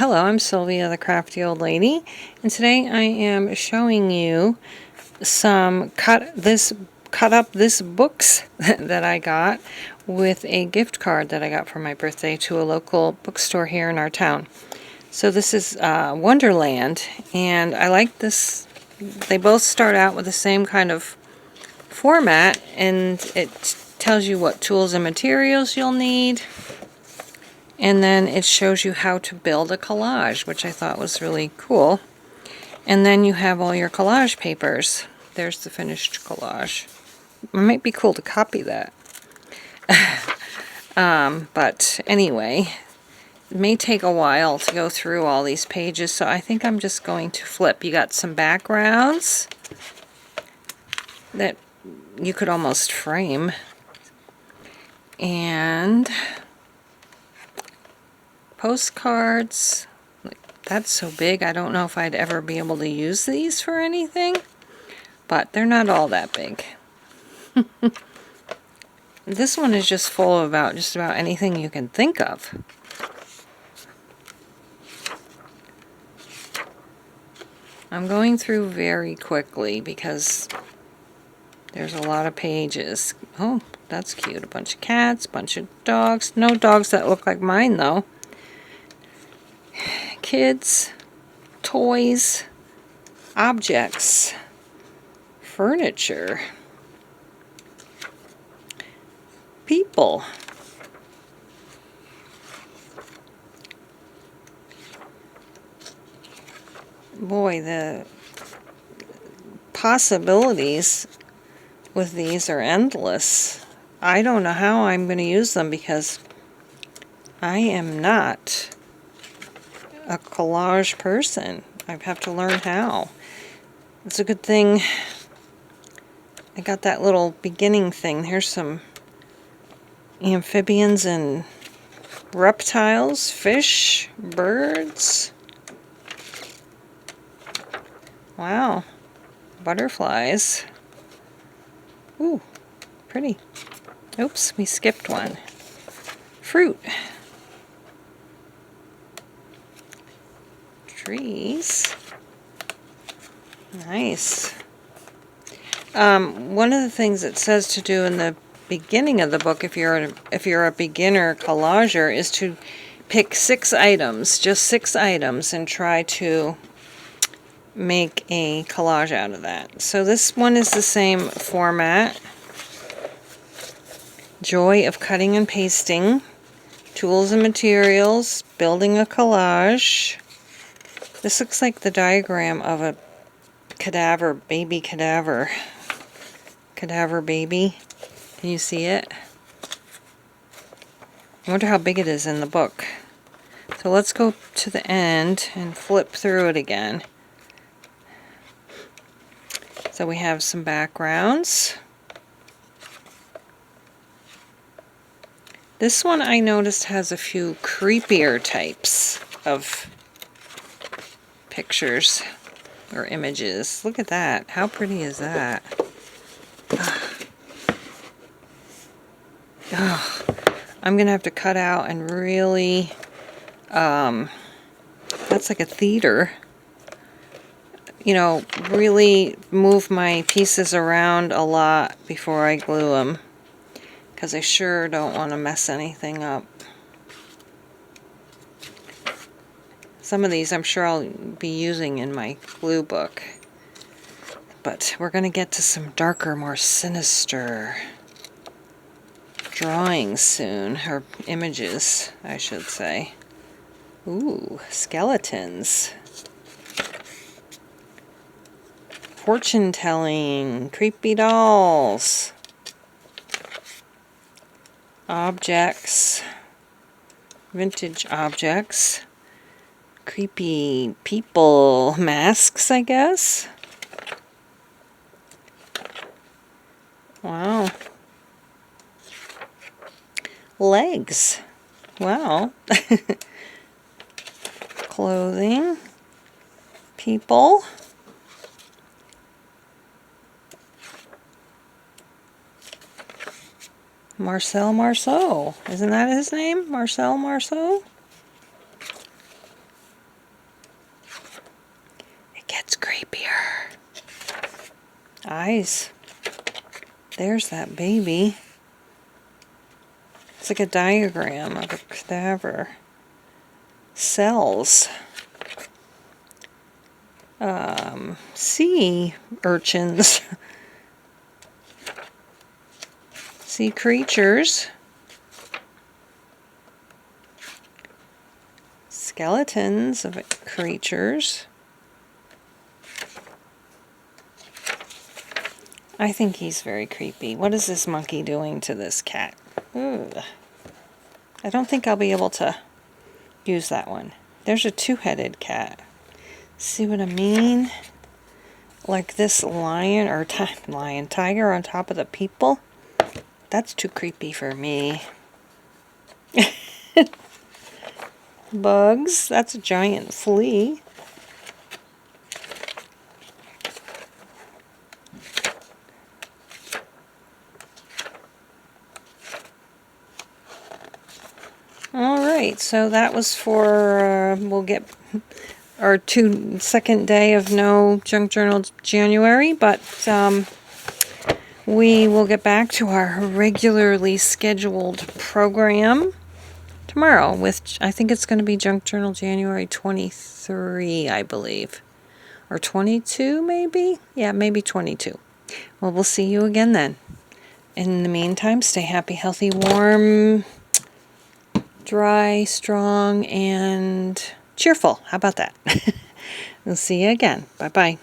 Hello, I'm Sylvia, the crafty old lady, and today I am showing you some cut up this books that I got with a gift card that I got for my birthday to a local bookstore here in our town. So this is Wonderland, and I like this. They both start out with the same kind of format, and it tells you what tools and materials you'll need. And then it shows you how to build a collage, which I thought was really cool. And then you have all your collage papers. There's the finished collage. It might be cool to copy that. But anyway, it may take a while to go through all these pages, so I think I'm just going to flip. You got some backgrounds that you could almost frame. And postcards. That's so big, I don't know if I'd ever be able to use these for anything, but they're not all that big. This one is just full of just about anything you can think of. I'm going through very quickly because there's a lot of pages. Oh, that's cute. A bunch of cats, a bunch of dogs. No dogs that look like mine, though. Kids, toys, objects, furniture, people. Boy, the possibilities with these are endless. I don't know how I'm going to use them because I am not a collage person. I have to learn how. It's a good thing I got that little beginning thing. Here's some amphibians and reptiles, fish, birds. Wow. Butterflies. Ooh, pretty. Oops, we skipped one. Fruit. Trees. Nice. One of the things it says to do in the beginning of the book, if you're a beginner collager, is to pick 6 items, just 6 items, and try to make a collage out of that. So this one is the same format. Joy of cutting and pasting, tools and materials, building a collage. This looks like the diagram of a cadaver baby. Cadaver baby. Can you see it? I wonder how big it is in the book. So let's go to the end and flip through it again. So we have some backgrounds. This one I noticed has a few creepier types of pictures or images. Look at that. How pretty is that? Oh, I'm going to have to cut out and really, that's like a theater. You know, really move my pieces around a lot before I glue them, because I sure don't want to mess anything up. Some of these I'm sure I'll be using in my glue book. But we're going to get to some darker, more sinister drawings soon. Or images, I should say. Ooh, skeletons. Fortune telling. Creepy dolls. Objects. Vintage objects. Creepy people, masks, I guess. Wow. Legs. Wow. Clothing. People. Marcel Marceau. Isn't that his name? Marcel Marceau? eyes. There's that baby. It's like a diagram of a cadaver. Cells. Sea urchins. Sea creatures. Skeletons of creatures. I think he's very creepy. What is this monkey doing to this cat? Ugh. I don't think I'll be able to use that one. There's a two-headed cat. See what I mean? Like this lion or tiger on top of the people. That's too creepy for me. Bugs. That's a giant flea. Alright, so that was for, we'll get our second day of no Junk Journal January, but we will get back to our regularly scheduled program tomorrow with, I think it's going to be Junk Journal January 23, I believe. Or 22, maybe? Yeah, maybe 22. Well, we'll see you again then. In the meantime, stay happy, healthy, warm, dry, strong, and cheerful. How about that? We'll see you again. Bye-bye.